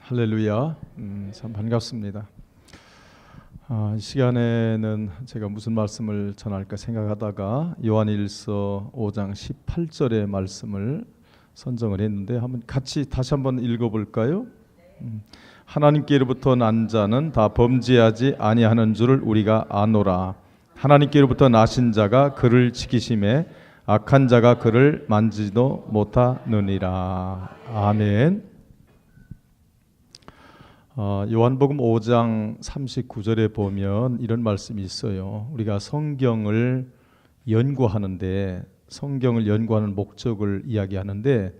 할렐루야. 참 반갑습니다. 이 시간에는 제가 무슨 말씀을 전할까 생각하다가 요한일서 5장 18절의 말씀을 선정을 했는데 다시 한번 읽어볼까요? 하나님께로부터 난 자는 다 범죄하지 아니하는 줄을 우리가 아노라. 하나님께로부터 나신 자가 그를 지키심에 악한 자가 그를 만지지도 못하느니라. 아멘. 요한복음 5장 39절에 보면 이런 말씀이 있어요. 우리가 성경을 연구하는 목적을 이야기하는데,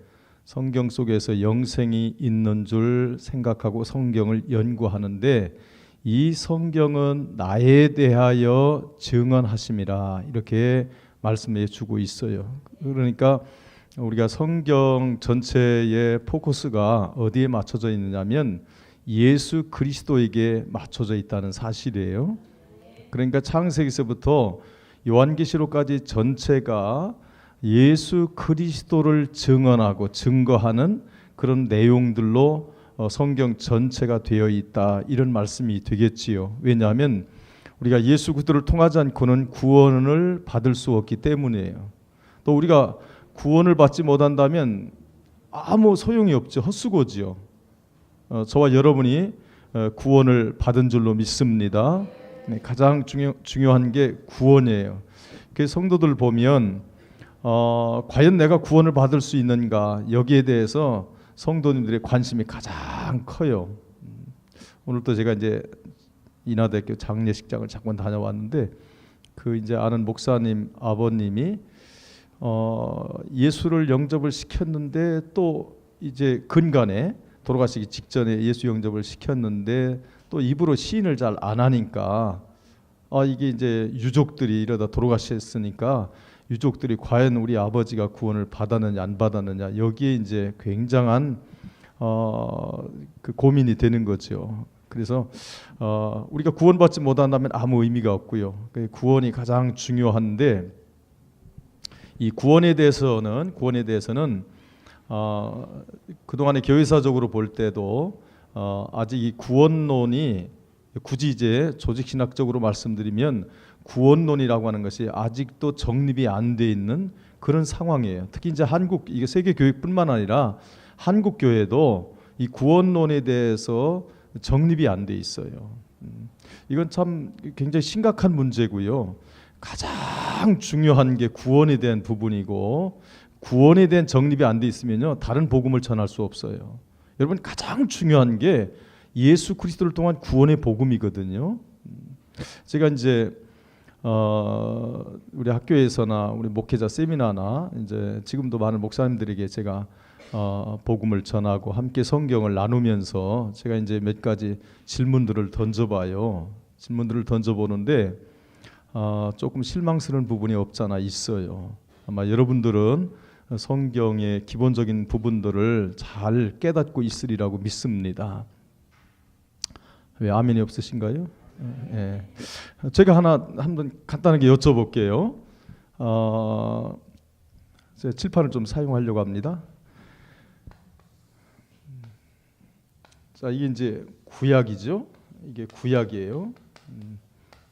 성경 속에서 영생이 있는 줄 생각하고 성경을 연구하는데, 이 성경은 나에 대하여 증언하심이라, 이렇게 말씀해 주고 있어요. 그러니까 우리가 성경 전체의 포커스가 어디에 맞춰져 있느냐면 예수 그리스도에게 맞춰져 있다는 사실이에요. 그러니까 창세기서부터 요한계시록까지 전체가 예수 그리스도를 증언하고 증거하는 그런 내용들로 성경 전체가 되어 있다, 이런 말씀이 되겠지요. 왜냐하면 우리가 예수 그리스도를 통하지 않고는 구원을 받을 수 없기 때문이에요. 또 우리가 구원을 받지 못한다면 아무 소용이 없죠. 헛수고지요. 저와 여러분이 구원을 받은 줄로 믿습니다. 가장 중요한 게 구원이에요. 그 성도들 보면 과연 내가 구원을 받을 수 있는가, 여기에 대해서 성도님들의 관심이 가장 커요. 오늘도 제가 이제 인하대학교 장례식장을 잠깐 다녀왔는데, 그 이제 아는 목사님 아버님이 예수를 영접을 시켰는데, 또 이제 근간에 돌아가시기 직전에 예수 영접을 시켰는데 또 입으로 시인을 잘 안 하니까 이게 이제 유족들이 이러다 돌아가셨으니까 유족들이 과연 우리 아버지가 구원을 받았느냐 안 받았느냐, 여기에 이제 굉장한 그 고민이 되는 거죠. 그래서 우리가 구원받지 못한다면 아무 의미가 없고요. 구원이 가장 중요한데, 이 구원에 대해서는 그동안에 교회사적으로 볼 때도 아직 이 구원론이, 굳이 이제 조직신학적으로 말씀드리면 구원론이라고 하는 것이 아직도 정립이 안 돼 있는 그런 상황이에요. 특히 이제 이게 세계 교회뿐만 아니라 한국 교회도 이 구원론에 대해서 정립이 안 돼 있어요. 이건 참 굉장히 심각한 문제고요. 가장 중요한 게 구원에 대한 부분이고, 구원에 대한 정립이 안 돼 있으면요, 다른 복음을 전할 수 없어요. 여러분, 가장 중요한 게 예수 그리스도를 통한 구원의 복음이거든요. 제가 이제 우리 학교에서나 우리 목회자 세미나나 이제 지금도 많은 목사님들에게 제가 복음을 전하고 함께 성경을 나누면서 제가 이제 몇 가지 질문들을 던져봐요. 질문들을 던져보는데 조금 실망스러운 부분이 없잖아 있어요. 아마 여러분들은 성경의 기본적인 부분들을 잘 깨닫고 있으리라고 믿습니다. 왜 아멘이 없으신가요? 예. 제가 한번 간단하게 여쭤볼게요. 제가 칠판을 좀 사용하려고 합니다. 자, 이게 이제 구약이죠. 이게 구약이에요.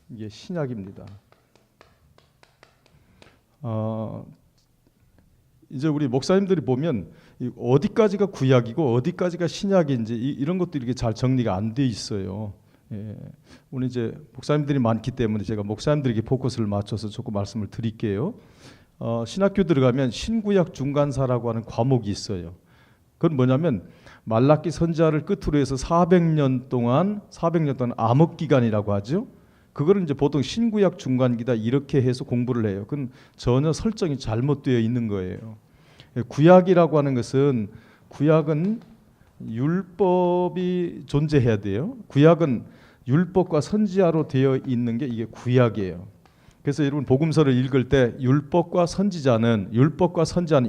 이게 신약입니다. 이제 우리 목사님들이 보면 어디까지가 구약이고 어디까지가 신약인지 이런 것도 이렇게 잘 정리가 안 돼 있어요. 예. 오늘 이제 목사님들이 많기 때문에 제가 목사님들에게 포커스를 맞춰서 조금 말씀을 드릴게요. 신학교 들어가면 신구약 중간사라고 하는 과목이 있어요. 그건 뭐냐면 말라기 선지자를 끝으로 해서 400년 동안 암흑 기간이라고 하죠. 그거를 이제 보통 신구약 중간기다 이렇게 해서 공부를 해요. 그건 전혀 설정이 잘못되어 있는 거예요. 구약이라고 하는 것은, 구약은 율법이 존재해야 돼요. 구약은 율법과 선지자로 되어 있는 게 이게 구약이에요. 그래서 여러분 복음서를 읽을 때 율법과 선지자는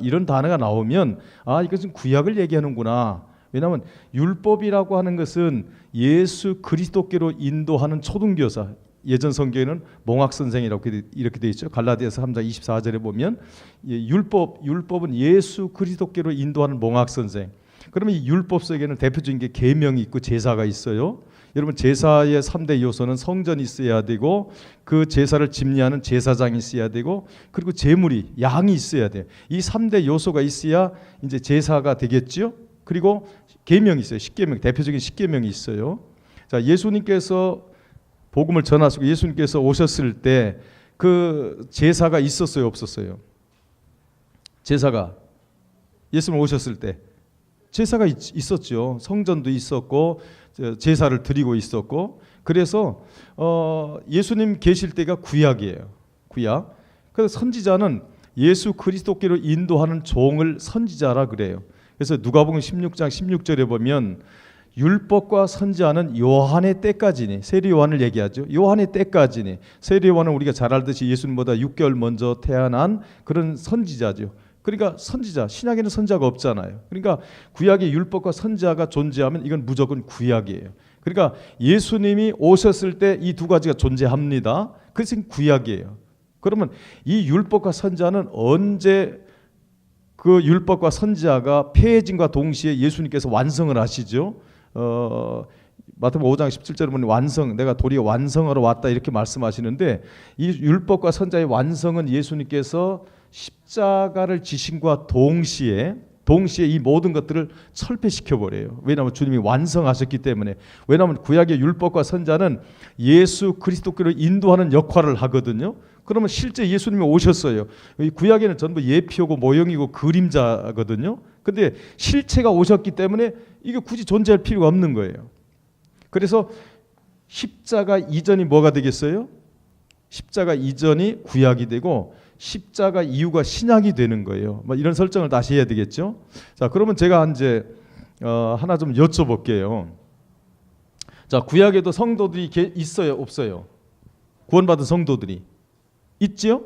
이런 단어가 나오면 이것은 구약을 얘기하는구나. 왜냐하면 율법이라고 하는 것은 예수 그리스도께로 인도하는 초등교사, 예전 성경에는 몽학 선생이라고 이렇게 돼 있죠. 갈라디아서 3장 24절에 보면 율법은 예수 그리스도께로 인도하는 몽학 선생. 그러면 이 율법 속에는 대표적인 게 계명이 있고 제사가 있어요. 여러분 제사의 3대 요소는 성전이 있어야 되고 그 제사를 집례하는 제사장이 있어야 되고 그리고 제물이 양이 있어야 돼요. 이 3대 요소가 있어야 이제 제사가 되겠죠. 그리고 계명이 있어요. 십계명, 대표적인 십계명이 있어요. 자, 예수님께서 복음을 전하시고 예수님께서 오셨을 때 그 제사가 있었어요, 없었어요? 제사가 예수님 오셨을 때 제사가 있었죠. 성전도 있었고 제사를 드리고 있었고 그래서 예수님 계실 때가 구약이에요. 구약. 그래서 선지자는 예수 그리스도께로 인도하는 종을 선지자라 그래요. 그래서 누가복음 16장 16절에 보면 율법과 선지자는 요한의 때까지니, 세례 요한을 얘기하죠. 요한의 때까지니. 세례 요한은 우리가 잘 알듯이 예수님보다 6개월 먼저 태어난 그런 선지자죠. 그러니까 선지자, 신약에는 선지자가 없잖아요. 그러니까 구약의 율법과 선지자가 존재하면 이건 무조건 구약이에요. 그러니까 예수님이 오셨을 때 이 두 가지가 존재합니다. 그것은 구약이에요. 그러면 이 율법과 선지자는 언제 그 율법과 선지자가 폐해짐과 동시에 예수님께서 완성을 하시죠. 마태복음 5장 17절에 보면 완성, 내가 도리어 완성하러 왔다 이렇게 말씀하시는데 이 율법과 선지자의 완성은 예수님께서 십자가를 지심과 동시에 이 모든 것들을 철폐시켜 버려요. 왜냐하면 주님이 완성하셨기 때문에. 왜냐하면 구약의 율법과 선지자는 예수 그리스도께로 인도하는 역할을 하거든요. 그러면 실제 예수님이 오셨어요. 이 구약에는 전부 예표고 모형이고 그림자거든요. 근데 실체가 오셨기 때문에 이게 굳이 존재할 필요가 없는 거예요. 그래서 십자가 이전이 뭐가 되겠어요? 십자가 이전이 구약이 되고 십자가 이후가 신약이 되는 거예요. 이런 설정을 다시 해야 되겠죠. 자, 그러면 제가 이제 하나 좀 여쭤볼게요. 자, 구약에도 성도들이 있어요, 없어요? 구원받은 성도들이 있지요?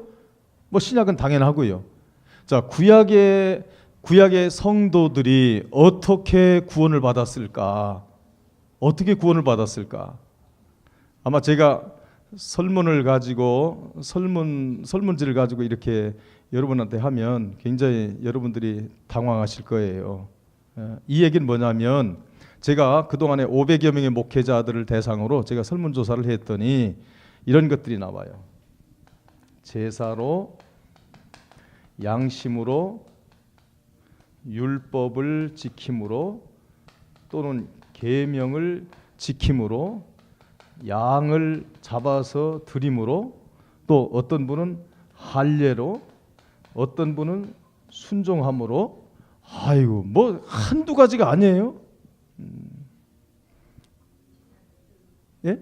뭐 신약은 당연하고요. 자, 구약의 성도들이 어떻게 구원을 받았을까? 어떻게 구원을 받았을까? 아마 제가 설문지를 가지고 이렇게 여러분한테 하면 굉장히 여러분들이 당황하실 거예요. 이 얘기는 뭐냐면 제가 그동안에 500여 명의 목회자들을 대상으로 제가 설문조사를 했더니 이런 것들이 나와요. 제사로, 양심으로, 율법을 지킴으로 또는 계명을 지킴으로 양을 잡아서 드림으로 또 어떤 분은 할례로 어떤 분은 순종함으로 아이고 뭐 한두 가지가 아니에요. 예?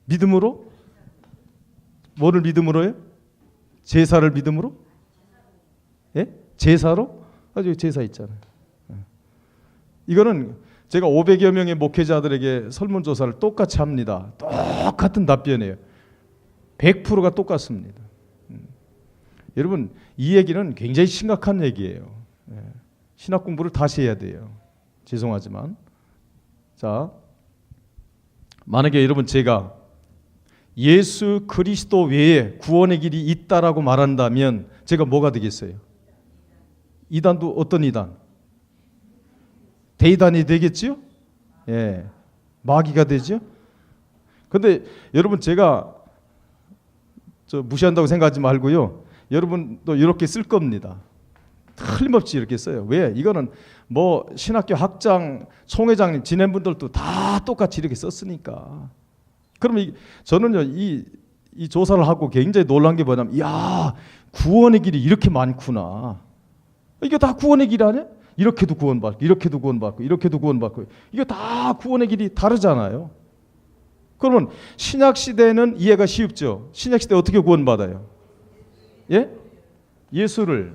믿음으로? 뭐를 믿음으로요? 제사를 믿음으로? 예? 제사로? 아주 제사 있잖아요. 이거는 제가 500여 명의 목회자들에게 설문조사를 똑같이 합니다. 똑같은 답변이에요. 100%가 똑같습니다. 여러분 이 얘기는 굉장히 심각한 얘기예요. 신학 공부를 다시 해야 돼요. 죄송하지만 자 만약에 여러분 제가 예수 그리스도 외에 구원의 길이 있다라고 말한다면 제가 뭐가 되겠어요? 이단도 어떤 이단? 대이단이 되겠지요? 예, 마귀가 되죠. 근데 여러분 제가 무시한다고 생각하지 말고요. 여러분도 이렇게 쓸 겁니다. 틀림없이 이렇게 써요. 왜? 이거는 뭐 신학교 학장, 총회장 지낸 분들도 다 똑같이 이렇게 썼으니까. 그러면 저는요 이 조사를 하고 굉장히 놀란 게 뭐냐면, 야 구원의 길이 이렇게 많구나. 이게 다 구원의 길 아니야? 이렇게도 구원받고, 이렇게도 구원받고, 이렇게도 구원받고, 이게 다 구원의 길이 다르잖아요. 그러면 신약 시대는 이해가 쉽죠. 신약 시대 어떻게 구원받아요? 예? 예수를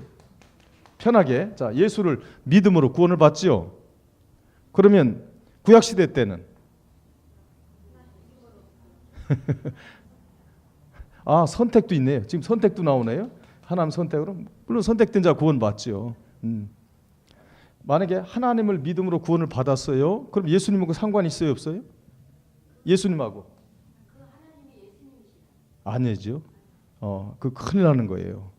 편하게, 자 예수를 믿음으로 구원을 받지요. 그러면 구약 시대 때는 아 선택도 있네요. 지금 선택도 나오네요. 하나님 선택으로 물론 선택된 자 구원받지요. 만약에 하나님을 믿음으로 구원을 받았어요. 그럼 예수님하고 상관이 있어요, 없어요? 예수님하고 아니죠. 그 큰일 나는 거예요.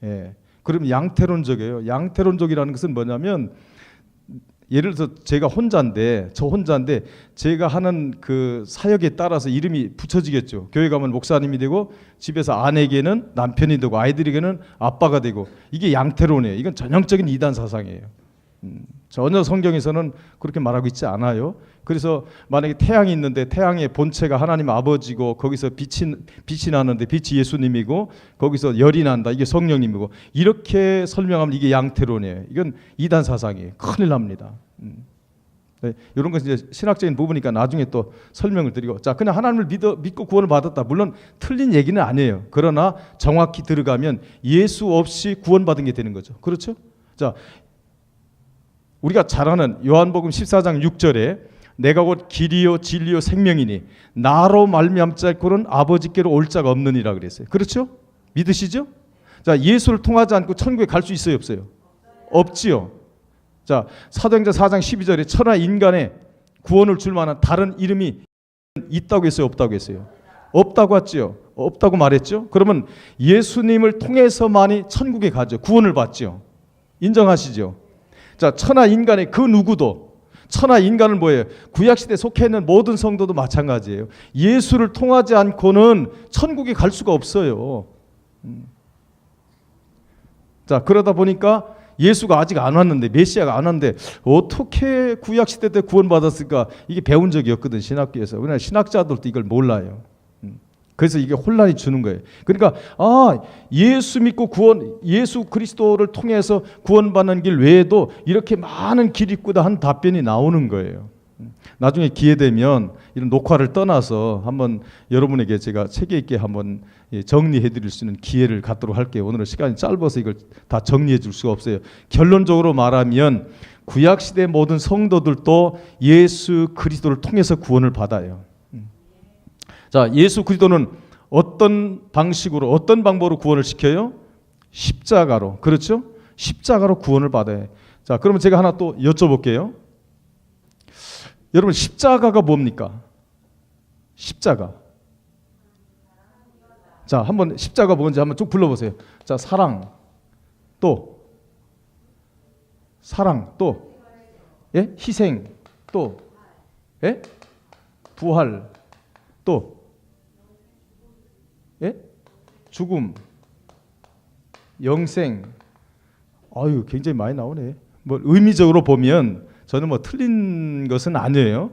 예. 그러면 양태론적이에요. 양태론적이라는 것은 뭐냐면 예를 들어서 제가 혼자인데 제가 하는 그 사역에 따라서 이름이 붙여지겠죠. 교회 가면 목사님이 되고 집에서 아내에게는 남편이 되고 아이들에게는 아빠가 되고 이게 양태론이에요. 이건 전형적인 이단 사상이에요. 전혀 성경에서는 그렇게 말하고 있지 않아요. 그래서 만약에 태양이 있는데 태양의 본체가 하나님 아버지고 거기서 빛이 나는데 빛이 예수님이고 거기서 열이 난다. 이게 성령님이고 이렇게 설명하면 이게 양태론이에요. 이건 이단 사상이에요. 큰일 납니다. 네, 이런 것은 이제 신학적인 부분이니까 나중에 또 설명을 드리고 자 그냥 하나님을 믿고 구원을 받았다. 물론 틀린 얘기는 아니에요. 그러나 정확히 들어가면 예수 없이 구원받은 게 되는 거죠. 그렇죠? 자 우리가 잘 아는 요한복음 14장 6절에 내가 곧 길이요 진리요 생명이니 나로 말미암지 않고는 아버지께로 올 자가 없느니라 그랬어요. 그렇죠? 믿으시죠? 자 예수를 통하지 않고 천국에 갈 수 있어요 없어요? 없지요. 자 사도행전 4장 12절에 천하 인간의 구원을 줄 만한 다른 이름이 있다고 했어요 없다고 했어요? 없다고 했지요. 없다고 말했죠. 그러면 예수님을 통해서만이 천국에 가죠. 구원을 받죠. 인정하시죠? 자, 천하 인간의 그 누구도 천하 인간은 뭐예요? 구약시대에 속해 있는 모든 성도도 마찬가지예요. 예수를 통하지 않고는 천국에 갈 수가 없어요. 자, 그러다 보니까 예수가 아직 안 왔는데 메시아가 안 왔는데 어떻게 구약시대 때 구원받았을까? 이게 배운 적이 없거든 신학교에서. 그러나 신학자들도 이걸 몰라요. 그래서 이게 혼란이 주는 거예요. 그러니까 예수 믿고 예수 그리스도를 통해서 구원받는 길 외에도 이렇게 많은 길이 있구나 하는 답변이 나오는 거예요. 나중에 기회 되면 이런 녹화를 떠나서 한번 여러분에게 제가 체계 있게 한번 정리해 드릴 수 있는 기회를 갖도록 할게요. 오늘은 시간이 짧아서 이걸 다 정리해 줄 수가 없어요. 결론적으로 말하면 구약시대 모든 성도들도 예수 그리스도를 통해서 구원을 받아요. 자, 예수 그리스도는 어떤 방식으로 어떤 방법으로 구원을 시켜요? 십자가로. 그렇죠? 십자가로 구원을 받아요. 자, 그러면 제가 하나 또 여쭤볼게요. 여러분 십자가가 뭡니까? 십자가. 자, 한번 십자가 뭔지 한번 쭉 불러보세요. 자, 사랑 또 예? 희생 또 예? 부활 또 예? 죽음, 영생. 아유, 굉장히 많이 나오네. 뭐 의미적으로 보면 저는 뭐 틀린 것은 아니에요.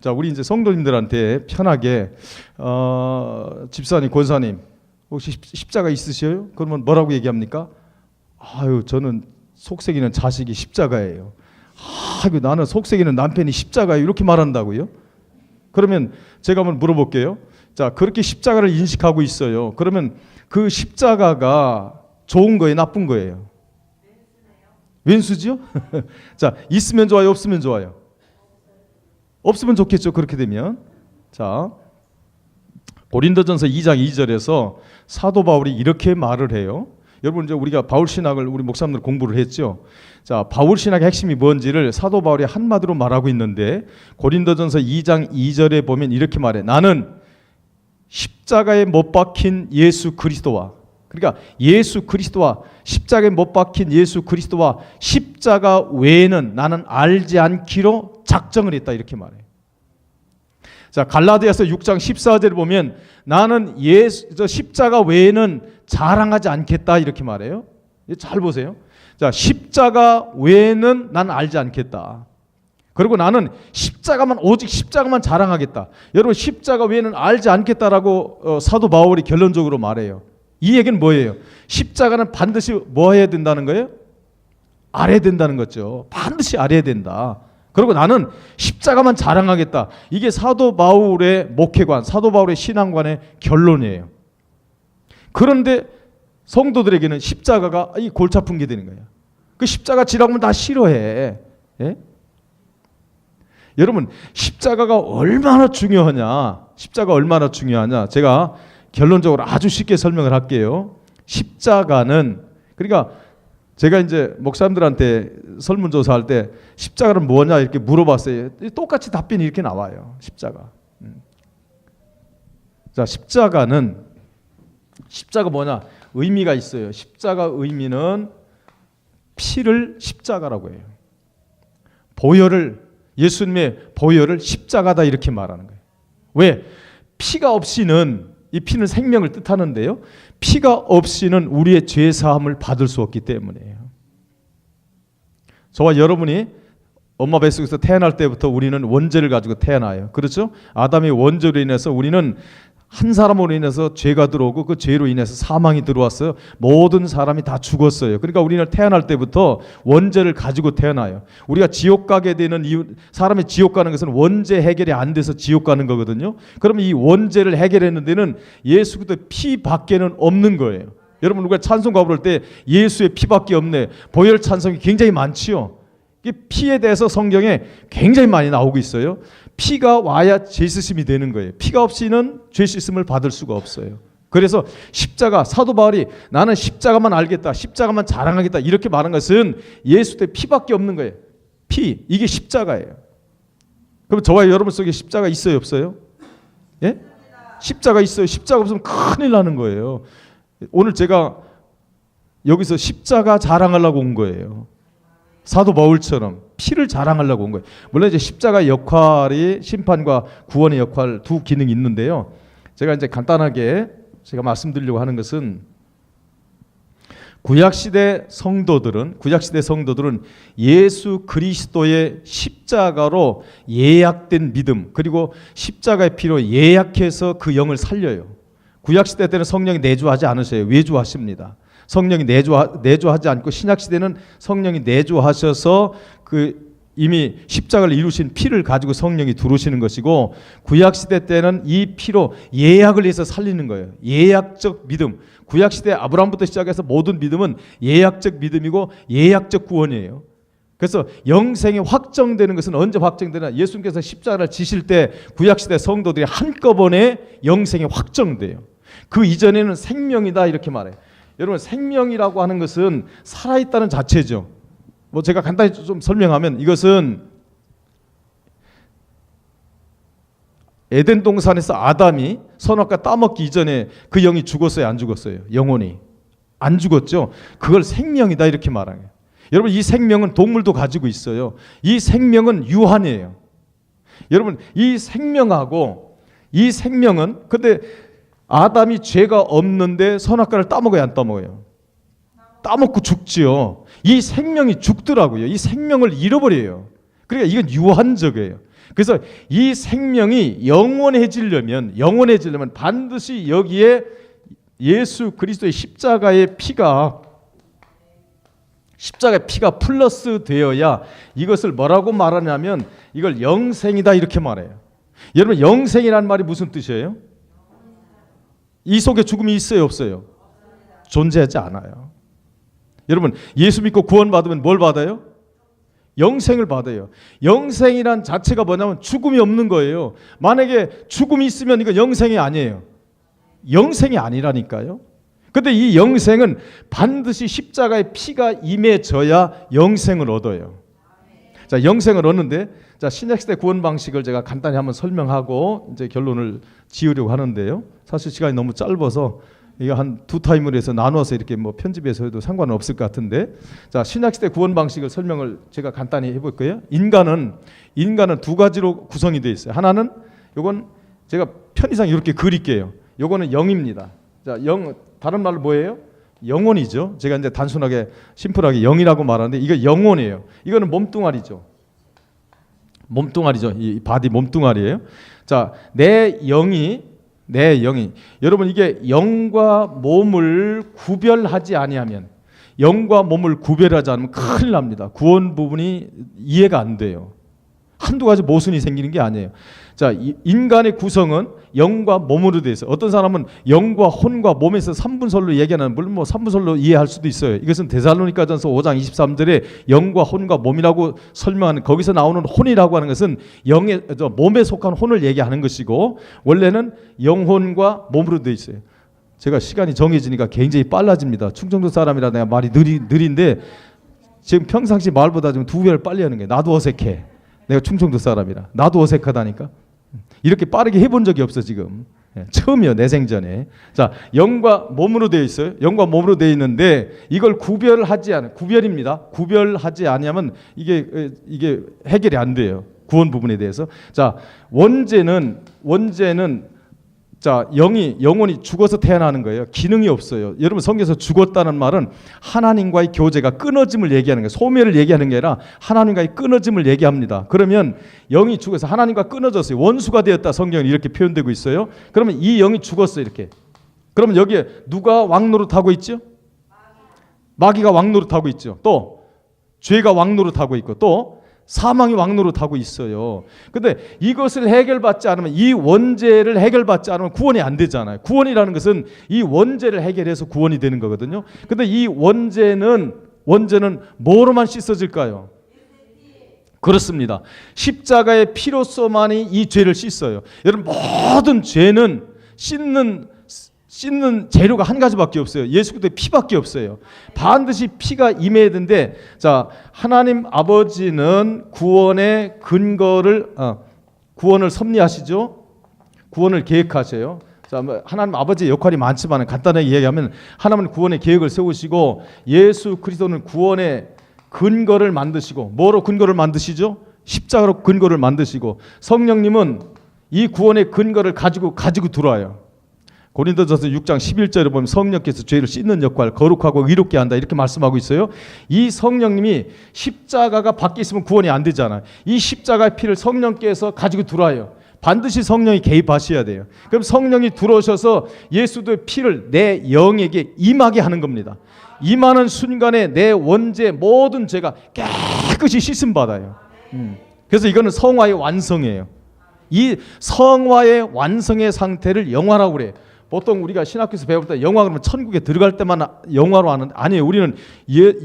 자, 우리 이제 성도님들한테 편하게 집사님, 권사님 혹시 십자가 있으셔요? 그러면 뭐라고 얘기합니까? 아유, 저는 속썩이는 자식이 십자가예요. 아유, 나는 속썩이는 남편이 십자가예요. 이렇게 말한다고요? 그러면 제가 한번 물어볼게요. 자, 그렇게 십자가를 인식하고 있어요. 그러면 그 십자가가 좋은 거예요, 나쁜 거예요? 왼수죠? 자, 있으면 좋아요, 없으면 좋아요? 없으면 좋겠죠. 그렇게 되면. 자, 고린도전서 2장 2절에서 사도 바울이 이렇게 말을 해요. 여러분 이제 우리가 바울 신학을 우리 목사님들 공부를 했죠. 자, 바울 신학의 핵심이 뭔지를 사도 바울이 한마디로 말하고 있는데 고린도전서 2장 2절에 보면 이렇게 말해. 나는 십자가에 못 박힌 예수 그리스도와, 그러니까 예수 그리스도와 십자가에 못 박힌 예수 그리스도와 십자가 외에는 나는 알지 않기로 작정을 했다 이렇게 말해요. 자, 갈라디아서 6장 14절에 보면 나는 십자가 외에는 자랑하지 않겠다 이렇게 말해요. 잘 보세요. 자, 십자가 외에는 나는 알지 않겠다. 그리고 나는 오직 십자가만 자랑하겠다. 여러분 십자가 외에는 알지 않겠다라고 사도 바울이 결론적으로 말해요. 이 얘기는 뭐예요? 십자가는 반드시 뭐 해야 된다는 거예요? 알아야 된다는 거죠. 반드시 알아야 된다. 그리고 나는 십자가만 자랑하겠다. 이게 사도 바울의 목회관, 사도 바울의 신앙관의 결론이에요. 그런데 성도들에게는 십자가가 이 골치 아픈 게 되는 거예요. 그 십자가 지라면 다 싫어해. 예? 여러분 십자가가 얼마나 중요하냐? 십자가 얼마나 중요하냐? 제가 결론적으로 아주 쉽게 설명을 할게요. 십자가는, 그러니까 제가 이제 목사님들한테 설문조사할 때 십자가는 뭐냐 이렇게 물어봤어요. 똑같이 답변이 이렇게 나와요. 십자가. 자, 십자가 뭐냐? 의미가 있어요. 십자가 의미는 피를 십자가라고 해요. 보혈을, 예수님의 보혈을 십자가다 이렇게 말하는 거예요. 왜? 피가 없이는, 이 피는 생명을 뜻하는데요, 피가 없이는 우리의 죄 사함을 받을 수 없기 때문이에요. 저와 여러분이 엄마 뱃속에서 태어날 때부터 우리는 원죄를 가지고 태어나요. 그렇죠? 아담의 원죄로 인해서 우리는 한 사람으로 인해서 죄가 들어오고 그 죄로 인해서 사망이 들어왔어요. 모든 사람이 다 죽었어요. 그러니까 우리는 태어날 때부터 원죄를 가지고 태어나요. 우리가 지옥 가게 되는 이유, 사람이 지옥 가는 것은 원죄 해결이 안 돼서 지옥 가는 거거든요. 그러면 이 원죄를 해결하는 데는 예수 그리스도의 피밖에는 없는 거예요. 여러분, 우리가 찬송가 부를 때 예수의 피밖에 없네, 보혈 찬송이 굉장히 많지요. 이 피에 대해서 성경에 굉장히 많이 나오고 있어요. 피가 와야 죄 씻음이 되는 거예요. 피가 없이는 죄 씻음을 받을 수가 없어요. 그래서 십자가, 사도 바울이 나는 십자가만 알겠다, 십자가만 자랑하겠다 이렇게 말한 것은 예수의 피밖에 없는 거예요. 피, 이게 십자가예요. 그럼 저와 여러분 속에 십자가 있어요, 없어요? 예? 십자가 있어요. 십자가 없으면 큰일 나는 거예요. 오늘 제가 여기서 십자가 자랑하려고 온 거예요. 사도 바울처럼 피를 자랑하려고 온 거예요. 물론 이제 십자가 역할이 심판과 구원의 역할 두 기능이 있는데요. 제가 이제 간단하게 제가 말씀드리려고 하는 것은 구약시대 성도들은 예수 그리스도의 십자가로 예약된 믿음, 그리고 십자가의 피로 예약해서 그 영을 살려요. 구약시대 때는 성령이 내주하지 않으셔요. 외주하십니다. 성령이 내주하지 않고 신약시대는 성령이 내주하셔서 그 이미 십자가를 이루신 피를 가지고 성령이 들어오시는 것이고, 구약시대 때는 이 피로 예약을 해서 살리는 거예요. 예약적 믿음. 구약시대 아브라함부터 시작해서 모든 믿음은 예약적 믿음이고 예약적 구원이에요. 그래서 영생이 확정되는 것은 언제 확정되나? 예수님께서 십자가를 지실 때 구약시대 성도들이 한꺼번에 영생이 확정돼요. 그 이전에는 생명이다 이렇게 말해요. 여러분, 생명이라고 하는 것은 살아있다는 자체죠. 뭐 제가 간단히 좀 설명하면, 이것은 에덴 동산에서 아담이 선악과 따먹기 이전에 그 영이 죽었어요, 안 죽었어요? 영혼이 안 죽었죠. 그걸 생명이다 이렇게 말해요. 여러분, 이 생명은 동물도 가지고 있어요. 이 생명은 유한이에요. 여러분, 이 생명은 근데 아담이 죄가 없는데 선악과를 따먹어야 안 따먹어요? 따먹고 죽지요. 이 생명이 죽더라고요. 이 생명을 잃어버려요. 그러니까 이건 유한적이에요. 그래서 이 생명이 영원해지려면 반드시 여기에 예수 그리스도의 십자가의 피가 플러스 되어야, 이것을 뭐라고 말하냐면 이걸 영생이다 이렇게 말해요. 여러분, 영생이라는 말이 무슨 뜻이에요? 이 속에 죽음이 있어요, 없어요? 존재하지 않아요. 여러분, 예수 믿고 구원받으면 뭘 받아요? 영생을 받아요. 영생이란 자체가 뭐냐면 죽음이 없는 거예요. 만약에 죽음이 있으면 이거 영생이 아니에요. 영생이 아니라니까요. 근데 이 영생은 반드시 십자가의 피가 임해져야 영생을 얻어요. 자, 영생을 얻는데, 자, 신약시대 구원 방식을 제가 간단히 한번 설명하고 이제 결론을 지으려고 하는데요. 사실 시간이 너무 짧아서 이거 한 두 타임을 해서 나누어서 이렇게 뭐 편집해서 해도 상관은 없을 것 같은데, 자, 신약시대 구원 방식을 설명을 제가 간단히 해볼 거예요. 인간은 두 가지로 구성이 되어 있어요. 하나는, 요건 제가 편의상 이렇게 그릴게요. 요거는 영입니다. 자, 영, 다른 말로 뭐예요? 영혼이죠. 제가 이제 단순하게 심플하게 영이라고 말하는데, 이거 영혼이에요. 이거는 몸뚱아리죠. 이 바디 몸뚱아리예요. 자, 내 영이 여러분, 이게 영과 몸을 구별하지 아니하면, 영과 몸을 구별하지 않으면 큰일 납니다. 구원 부분이 이해가 안 돼요. 한두 가지 모순이 생기는 게 아니에요. 자, 인간의 구성은 영과 몸으로 되어 있어요. 어떤 사람은 영과 혼과 몸에서 삼분설로 얘기하는, 물론 뭐 삼분설로 이해할 수도 있어요. 이것은 데살로니가전서 5장 23절에 영과 혼과 몸이라고 설명하는, 거기서 나오는 혼이라고 하는 것은 몸에 속한 혼을 얘기하는 것이고, 원래는 영혼과 몸으로 되어 있어요. 제가 시간이 정해지니까 굉장히 빨라집니다. 충청도 사람이라 내가 말이 느린데 지금 평상시 말보다 지금 2배를 빨리 하는 거예요. 나도 어색해. 내가 충청도 사람이라 나도 어색하다니까. 이렇게 빠르게 해본 적이 없어 지금. 처음이요. 내 생전에. 자, 영과 몸으로 되어 있어요. 영과 몸으로 되어 있는데 이걸 구별입니다. 구별하지 않으면 이게 해결이 안 돼요. 구원 부분에 대해서. 자, 원죄는 자, 영혼이 죽어서 태어나는 거예요. 기능이 없어요. 여러분 성경에서 죽었다는 말은 하나님과의 교제가 끊어짐을 얘기하는 거예요. 소멸을 얘기하는 게 아니라 하나님과의 끊어짐을 얘기합니다. 그러면 영이 죽어서 하나님과 끊어졌어요. 원수가 되었다. 성경은 이렇게 표현되고 있어요. 그러면 이 영이 죽었어요. 이렇게. 그러면 여기에 누가 왕노릇하고 있죠? 마귀가 왕노릇하고 있죠. 또 죄가 왕노릇하고 있고 또 사망이 왕노릇하고 있어요. 근데 이것을 해결받지 않으면, 이 원죄를 해결받지 않으면 구원이 안 되잖아요. 구원이라는 것은 이 원죄를 해결해서 구원이 되는 거거든요. 근데 이 원죄는 뭐로만 씻어질까요? 그렇습니다. 십자가의 피로서만이 이 죄를 씻어요. 여러분, 모든 죄는 씻는 재료가 한 가지밖에 없어요. 예수 그리스도의 피밖에 없어요. 반드시 피가 임해야 되는데, 자, 하나님 아버지는 구원의 근거를 구원을 섭리하시죠. 구원을 계획하세요. 자, 하나님 아버지의 역할이 많지만 간단하게 이야기하면 하나님은 구원의 계획을 세우시고 예수 그리스도는 구원의 근거를 만드시고, 뭐로 근거를 만드시죠? 십자가로 근거를 만드시고, 성령님은 이 구원의 근거를 가지고 들어와요. 고린도전서 6장 11절에 보면 성령께서 죄를 씻는 역할, 거룩하고 의롭게 한다 이렇게 말씀하고 있어요. 이 성령님이, 십자가가 밖에 있으면 구원이 안 되잖아요. 이 십자가의 피를 성령께서 가지고 들어와요. 반드시 성령이 개입하셔야 돼요. 그럼 성령이 들어오셔서 예수의 피를 내 영에게 임하게 하는 겁니다. 임하는 순간에 내 원죄 모든 죄가 깨끗이 씻음 받아요. 그래서 이거는 성화의 완성이에요. 이 성화의 완성의 상태를 영화라고 그래요. 보통 우리가 신학교에서 배울 때 영화 그러면 천국에 들어갈 때만 영화로 하는데, 아니에요. 우리는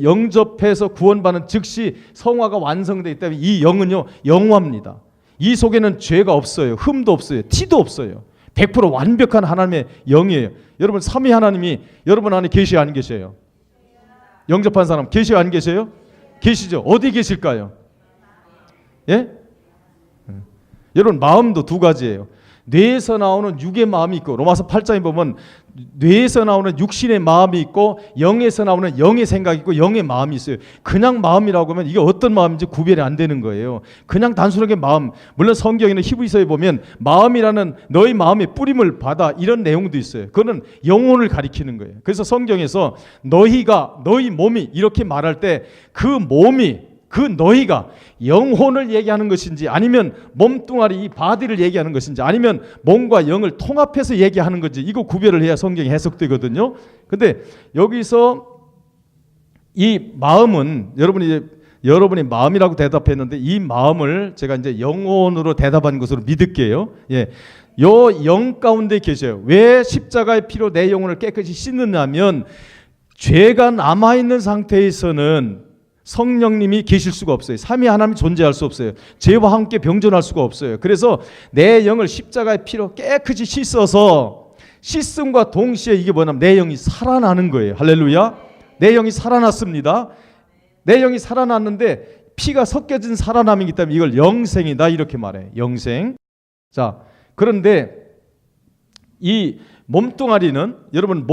영접해서 구원받는 즉시 성화가 완성되기 때문에 이 영은요, 영화입니다. 이 속에는 죄가 없어요. 흠도 없어요. 티도 없어요. 100% 완벽한 하나님의 영이에요. 여러분, 삼위 하나님이 여러분 안에 계시요 안 계셔요? 영접한 사람 계시요 안 계셔요? 계시죠. 어디 계실까요? 예? 여러분, 마음도 두 가지예요. 뇌에서 나오는 육의 마음이 있고, 로마서 8장에 보면 뇌에서 나오는 육신의 마음이 있고 영에서 나오는 영의 생각이 있고 영의 마음이 있어요. 그냥 마음이라고 하면 이게 어떤 마음인지 구별이 안 되는 거예요. 그냥 단순하게 마음, 물론 성경에는 히브리서에 보면 마음이라는 너희 마음의 뿌림을 받아 이런 내용도 있어요. 그거는 영혼을 가리키는 거예요. 그래서 성경에서 너희 몸이 이렇게 말할 때 그 너희가 영혼을 얘기하는 것인지, 아니면 몸뚱아리 이 바디를 얘기하는 것인지, 아니면 몸과 영을 통합해서 얘기하는 건지, 이거 구별을 해야 성경이 해석되거든요. 근데 여기서 이 마음은 여러분이 마음이라고 대답했는데, 이 마음을 제가 이제 영혼으로 대답한 것으로 믿을게요. 예. 요 영 가운데 계셔요. 왜 십자가의 피로 내 영혼을 깨끗이 씻느냐면, 죄가 남아있는 상태에서는 성령님이 계실 수가 없어요. 삼위 하나님이 존재할 수 없어요. 죄와 함께 병존할 수가 없어요. 그래서 내 영을 십자가의 피로 깨끗이 씻어서, 씻음과 동시에 이게 뭐냐면 내 영이 살아나는 거예요. 할렐루야. 내 영이 살아났습니다. 내 영이 살아났는데 피가 섞여진 살아남이기 때문에 이걸 영생이다 이렇게 말해요. 영생. 자, 그런데 이 몸뚱아리는, 여러분,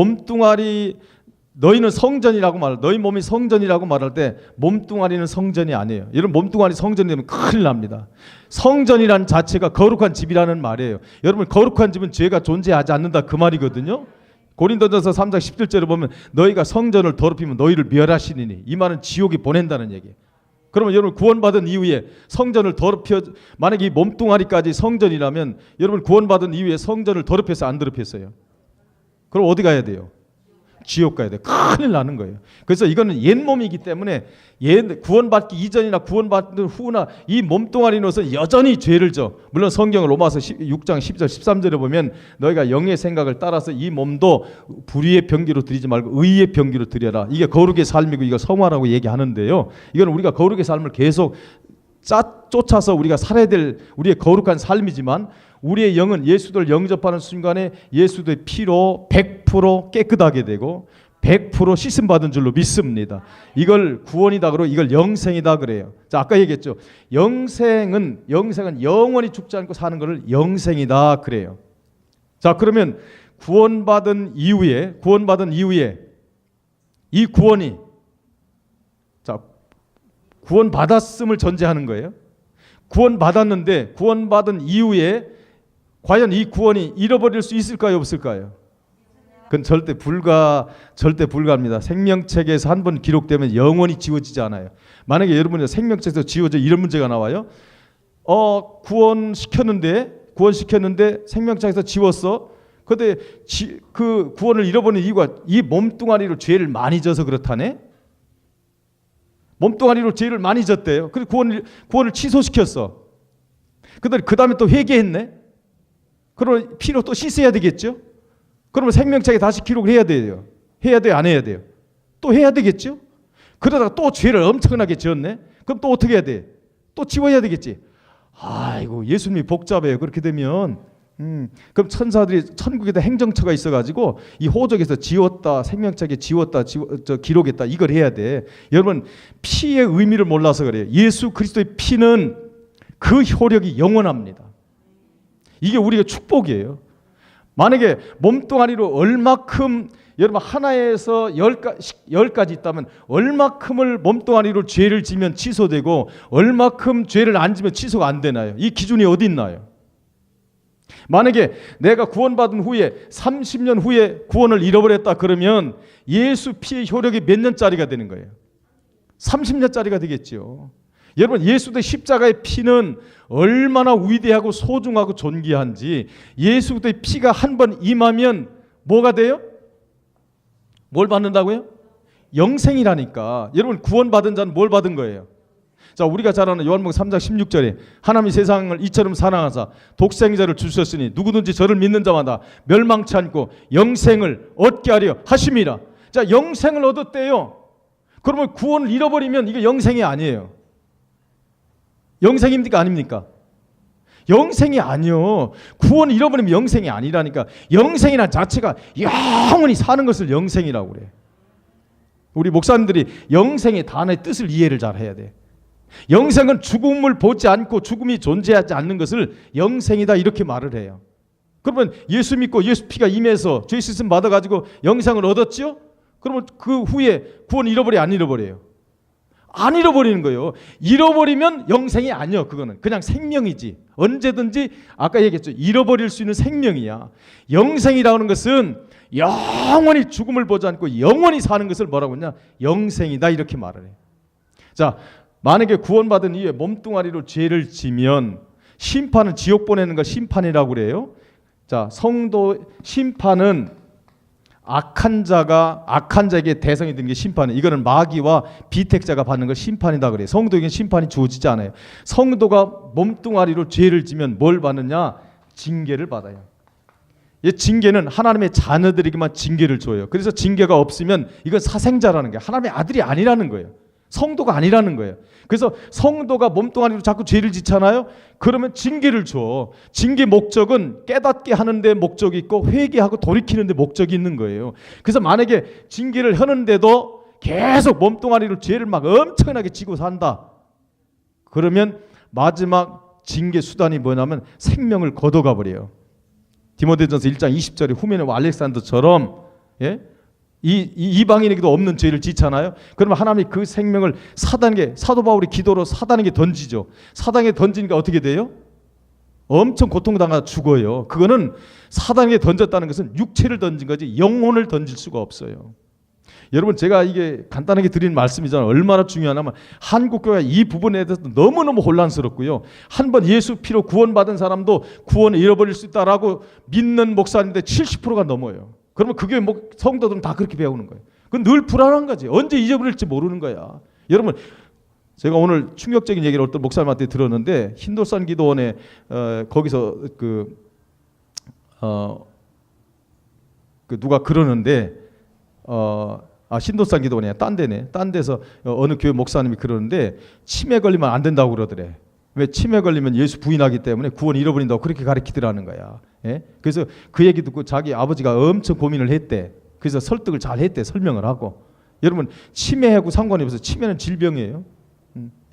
너희는 성전이라고 너희 몸이 성전이라고 말할 때 몸뚱아리는 성전이 아니에요. 여러분, 몸뚱아리 성전이 되면 큰일 납니다. 성전이라는 자체가 거룩한 집이라는 말이에요. 여러분, 거룩한 집은 죄가 존재하지 않는다 그 말이거든요. 고린도전서 3장 17절에 보면 너희가 성전을 더럽히면 너희를 멸하시리니, 이 말은 지옥에 보낸다는 얘기예요. 그러면 여러분, 구원받은 이후에 성전을 만약에 이 몸뚱아리까지 성전이라면 여러분 구원받은 이후에 성전을 더럽혀서 안 더럽혔어요? 그럼 어디 가야 돼요? 지옥 가야 돼. 큰일 나는 거예요. 그래서 이거는 옛 몸이기 때문에 구원받기 이전이나 구원받는 후나 이 몸뚱아리로서 여전히 죄를 져. 물론 성경은 로마서 6장 10절 13절에 보면 너희가 영의 생각을 따라서 이 몸도 불의의 병기로 드리지 말고 의의 병기로 드려라. 이게 거룩의 삶이고 이거 성화라고 얘기하는데요. 이거는 우리가 거룩의 삶을 계속 쫓아서 우리가 살아야 될 우리의 거룩한 삶이지만, 우리의 영은 예수를 영접하는 순간에 예수의 피로 100% 깨끗하게 되고 100% 씻음 받은 줄로 믿습니다. 이걸 구원이다 그러고 이걸 영생이다 그래요. 자, 아까 얘기했죠. 영생은 영원히 죽지 않고 사는 것을 영생이다 그래요. 자, 그러면 구원받은 이후에 이 구원이, 자, 구원받았음을 전제하는 거예요. 구원받았는데 구원받은 이후에 과연 이 구원이 잃어버릴 수 있을까요, 없을까요? 그건 절대 불가합니다. 생명책에서 한 번 기록되면 영원히 지워지지 않아요. 만약에 여러분이 생명책에서 지워져 이런 문제가 나와요. 구원시켰는데 생명책에서 지웠어. 근데 그 구원을 잃어버린 이유가 이 몸뚱아리로 죄를 많이 져서 그렇다네. 몸뚱아리로 죄를 많이 졌대요. 그래서 구원을 취소시켰어. 근데 그 다음에 또 회개했네. 그러면 피로 또 씻어야 되겠죠. 그러면 생명책에 다시 기록을 해야 돼요. 해야 돼요, 안 해야 돼요? 또 해야 되겠죠. 그러다가 또 죄를 엄청나게 지었네. 그럼 또 어떻게 해야 돼? 또 지워야 되겠지. 아이고, 예수님이 복잡해요. 그렇게 되면 그럼 천사들이 천국에다 행정처가 있어가지고 이 호적에서 지웠다, 생명책에 지웠다, 기록했다, 이걸 해야 돼. 여러분, 피의 의미를 몰라서 그래요. 예수 그리스도의 피는 그 효력이 영원합니다. 이게 우리가 축복이에요. 만약에 몸뚱아리로 얼마큼, 여러분 하나에서 10가지 있다면 얼마큼을 몸뚱아리로 죄를 지면 취소되고 얼마큼 죄를 안 지면 취소가 안 되나요? 이 기준이 어디 있나요? 만약에 내가 구원받은 후에 30년 후에 구원을 잃어버렸다 그러면 예수 피의 효력이 몇 년짜리가 되는 거예요? 30년짜리가 되겠죠. 여러분, 예수의 십자가의 피는 얼마나 위대하고 소중하고 존귀한지, 예수의 피가 한 번 임하면 뭐가 돼요? 뭘 받는다고요? 영생이라니까. 여러분, 구원받은 자는 뭘 받은 거예요? 자, 우리가 잘 아는 요한복음 3장 16절에 하나님이 세상을 이처럼 사랑하사 독생자를 주셨으니 누구든지 저를 믿는 자마다 멸망치 않고 영생을 얻게 하려 하심이라. 자, 영생을 얻었대요. 그러면 구원을 잃어버리면 이게 영생이 아니에요. 영생입니까, 아닙니까? 영생이 아니요. 구원을 잃어버리면 영생이 아니라니까. 영생이란 자체가 영원히 사는 것을 영생이라고 그래. 우리 목사님들이 영생의 단어의 뜻을 이해를 잘 해야 돼. 영생은 죽음을 보지 않고 죽음이 존재하지 않는 것을 영생이다, 이렇게 말을 해요. 그러면 예수 믿고 예수 피가 임해서 죄 씻음 받아가지고 영생을 얻었죠? 그러면 그 후에 구원 잃어버려, 안 잃어버려요? 안 잃어버리는 거예요. 잃어버리면 영생이 아니요. 그거는 그냥 생명이지. 언제든지 아까 얘기했죠. 잃어버릴 수 있는 생명이야. 영생이라는 것은 영원히 죽음을 보지 않고 영원히 사는 것을 뭐라고 했냐? 영생이다, 이렇게 말을 해요. 자, 만약에 구원받은 이후에 몸뚱아리로 죄를 지면 심판은 지옥 보내는 걸 심판이라고 그래요. 자, 성도 심판은 악한 자에게 대상이 되는 게 심판이에요. 이거는 마귀와 비택자가 받는 걸 심판이다 그래요. 성도에게는 심판이 주어지지 않아요. 성도가 몸뚱아리로 죄를 지면 뭘 받느냐? 징계를 받아요. 이 징계는 하나님의 자녀들에게만 징계를 줘요. 그래서 징계가 없으면 이건 사생자라는 거예요. 하나님의 아들이 아니라는 거예요. 성도가 아니라는 거예요. 그래서 성도가 몸뚱아리로 자꾸 죄를 짓잖아요. 그러면 징계를 줘. 징계 목적은 깨닫게 하는 데 목적이 있고 회개하고 돌이키는 데 목적이 있는 거예요. 그래서 만약에 징계를 하는데도 계속 몸뚱아리로 죄를 막 엄청나게 지고 산다. 그러면 마지막 징계 수단이 뭐냐면 생명을 걷어가 버려요. 디모데전서 1장 20절에 후면에 알렉산더처럼, 예? 이방인에게도 없는 죄를 짓잖아요. 그러면 하나님이 그 생명을 사단에게, 사도 바울이 기도로 사단에게 던지죠. 사단에게 던지니까 어떻게 돼요? 엄청 고통당하다 죽어요. 그거는 사단에게 던졌다는 것은 육체를 던진 거지 영혼을 던질 수가 없어요. 여러분, 제가 이게 간단하게 드리는 말씀이잖아요. 얼마나 중요하냐면 한국교회가 이 부분에 대해서 너무너무 혼란스럽고요. 한번 예수 피로 구원받은 사람도 구원을 잃어버릴 수 있다라고 믿는 목사님들 70%가 넘어요. 그러면 그게 성도들은 다 그렇게 배우는 거예요. 그건 늘 불안한 거지. 언제 잊어버릴지 모르는 거야. 여러분, 제가 오늘 충격적인 얘기를 어떤 목사님한테 들었는데 힌돌산 기도원에 거기서 누가 그러는데 신도산 기도원이야. 딴 데네. 딴 데서 어느 교회 목사님이 그러는데 치매 걸리면 안 된다고 그러더래. 왜? 치매 걸리면 예수 부인하기 때문에 구원 잃어버린다고 그렇게 가르치더라는 거야. 예? 그래서 그 얘기 듣고 자기 아버지가 엄청 고민을 했대. 그래서 설득을 잘 했대. 설명을 하고. 여러분, 치매하고 상관이 없어요. 치매는 질병이에요.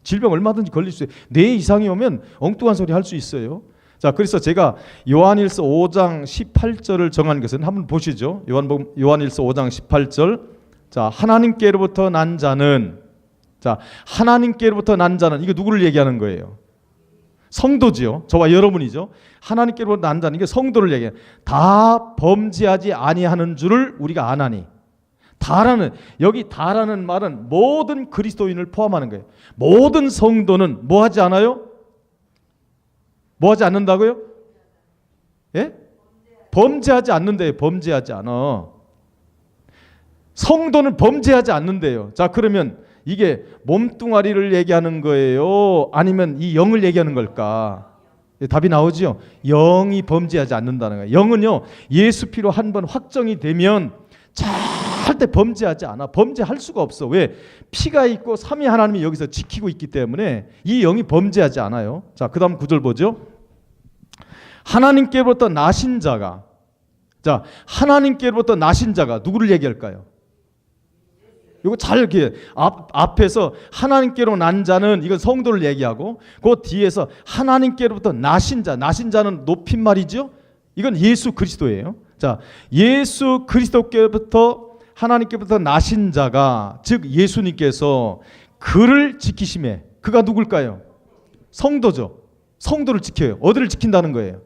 질병 얼마든지 걸릴 수 있어요. 뇌 이상이 오면 엉뚱한 소리 할 수 있어요. 자, 그래서 제가 요한일서 5장 18절을 정한 것은 한번 보시죠. 요한일서 5장 18절. 자, 하나님께로부터 난 자는, 자, 하나님께로부터 난 자는, 이거 누구를 얘기하는 거예요? 성도지요. 저와 여러분이죠. 하나님께로부터 난 자는, 이게 성도를 얘기해요. 다 범죄하지 아니하는 줄을 우리가 아나니. 다라는, 여기 다라는 말은 모든 그리스도인을 포함하는 거예요. 모든 성도는 뭐 하지 않아요? 뭐 하지 않는다고요? 예? 범죄하지 않는데요. 범죄하지 않아. 성도는 범죄하지 않는데요. 자, 그러면 이게 몸뚱아리를 얘기하는 거예요? 아니면 이 영을 얘기하는 걸까? 답이 나오죠. 영이 범죄하지 않는다는 거예요. 영은요, 예수 피로 한 번 확정이 되면 절대 범죄하지 않아. 범죄할 수가 없어. 왜? 피가 있고 삼위 하나님이 여기서 지키고 있기 때문에 이 영이 범죄하지 않아요. 자, 그 다음 9절 보죠. 하나님께로부터 나신 자가, 자, 하나님께로부터 나신 자가 누구를 얘기할까요? 이거 잘 이렇게 앞에서 하나님께로 난 자는, 이건 성도를 얘기하고, 그 뒤에서 하나님께로부터 나신 자, 나신 자는 높임말이죠. 이건 예수 그리스도예요. 자, 예수 그리스도께로부터 하나님께로부터 나신 자가, 즉 예수님께서 그를 지키심에, 그가 누굴까요? 성도죠. 성도를 지켜요. 어디를 지킨다는 거예요?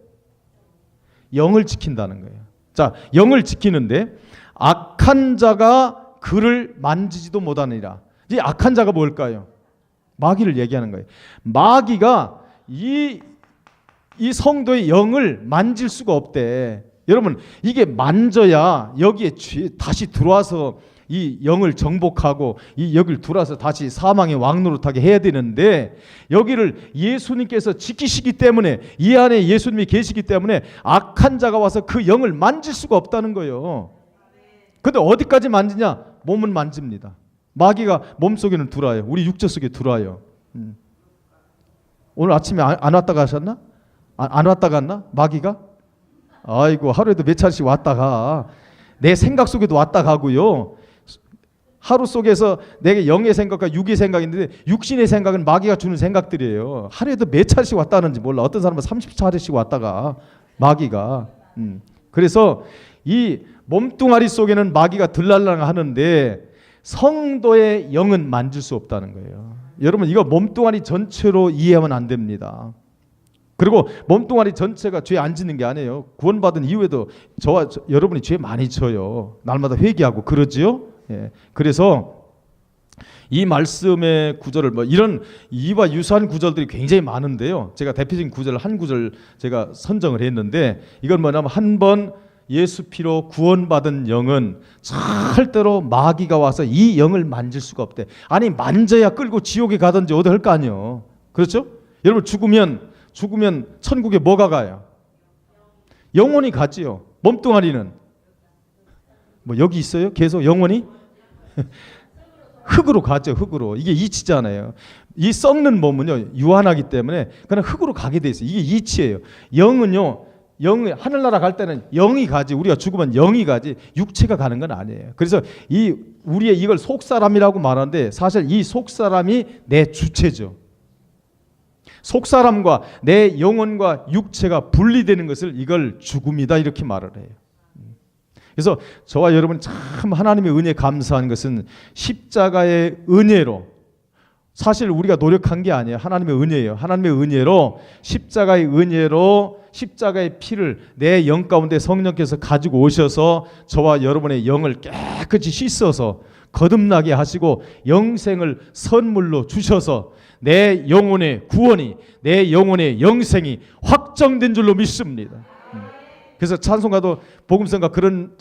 영을 지킨다는 거예요. 자, 영을 지키는데 악한 자가 그를 만지지도 못하느니라. 이 악한 자가 뭘까요? 마귀를 얘기하는 거예요. 마귀가 이 성도의 영을 만질 수가 없대. 여러분, 이게 만져야 여기에 다시 들어와서 이 영을 정복하고 이 여기를 들어와서 다시 사망의 왕노릇하게 해야 되는데, 여기를 예수님께서 지키시기 때문에, 이 안에 예수님이 계시기 때문에 악한 자가 와서 그 영을 만질 수가 없다는 거예요. 근데 어디까지 만지냐? 몸은 만집니다. 마귀가 몸속에는 들어와요. 우리 육체 속에 들어와요. 오늘 아침에 안 왔다 가셨나? 안 왔다 갔나? 마귀가? 아이고, 하루에도 몇 차례씩 왔다 가. 내 생각 속에도 왔다 가고요. 하루 속에서 내게 영의 생각과 육의 생각이 있는데, 육신의 생각은 마귀가 주는 생각들이에요. 하루에도 몇 차례씩 왔다 가는지 몰라. 어떤 사람은 30차례씩 왔다가 마귀가. 그래서 이 몸뚱아리 속에는 마귀가 들락날락 하는데 성도의 영은 만질 수 없다는 거예요. 여러분, 이거 몸뚱아리 전체로 이해하면 안 됩니다. 그리고 몸뚱아리 전체가 죄 안 짓는 게 아니에요. 구원받은 이후에도 저와 여러분이 죄 많이 져요. 날마다 회개하고 그러지요. 예. 그래서 이 말씀의 구절을, 이런 이와 유사한 구절들이 굉장히 많은데요. 제가 대표적인 구절 한 구절 제가 선정을 했는데, 이건 뭐냐면, 한 번 예수 피로 구원받은 영은 절대로 마귀가 와서 이 영을 만질 수가 없대. 아니, 만져야 끌고 지옥에 가든지 어디 할 거 아니에요. 그렇죠? 여러분, 죽으면 천국에 뭐가 가요? 영혼이 가지요. 몸뚱아리는 뭐 여기 있어요? 계속 영혼이 흙으로 가죠. 흙으로. 이게 이치잖아요. 이 썩는 몸은요, 유한하기 때문에 그냥 흙으로 가게 돼 있어요. 이게 이치예요. 영은요, 영이 하늘나라 갈 때는 영이 가지, 우리가 죽으면 영이 가지 육체가 가는 건 아니에요. 그래서 우리의 이걸 속사람이라고 말하는데, 사실 이 속사람이 내 주체죠. 속사람과 내 영혼과 육체가 분리되는 것을 이걸 죽음이다 이렇게 말을 해요. 그래서 저와 여러분 참 하나님의 은혜에 감사한 것은 십자가의 은혜로, 사실 우리가 노력한 게 아니에요. 하나님의 은혜예요. 하나님의 은혜로, 십자가의 은혜로 십자가의 피를 내 영 가운데 성령께서 가지고 오셔서 저와 여러분의 영을 깨끗이 씻어서 거듭나게 하시고 영생을 선물로 주셔서 내 영혼의 구원이, 내 영혼의 영생이 확정된 줄로 믿습니다. 그래서 찬송가도 복음성가 그런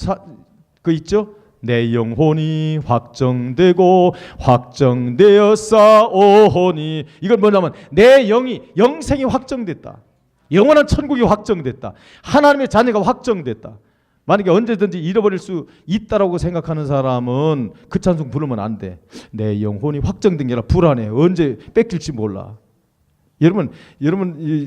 그 있죠? 내 영혼이 확정되고 확정되었사오니, 이건 뭐냐면 내 영이, 영생이 확정됐다. 영원한 천국이 확정됐다. 하나님의 자녀가 확정됐다. 만약에 언제든지 잃어버릴 수 있다라고 생각하는 사람은 그 찬송 부르면 안 돼. 내 영혼이 확정된 게 아니라 불안해. 언제 뺏길지 몰라. 여러분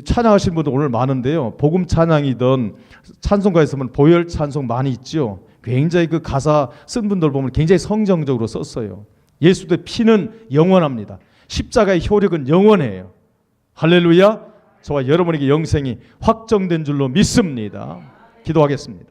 찬양하시는 분들 오늘 많은데요. 복음 찬양이든 찬송가에서 보면 보혈 찬송 많이 있죠. 굉장히 그 가사 쓴 분들 보면 굉장히 성정적으로 썼어요. 예수의 피는 영원합니다. 십자가의 효력은 영원해요. 할렐루야. 저와 여러분에게 영생이 확정된 줄로 믿습니다. 기도하겠습니다.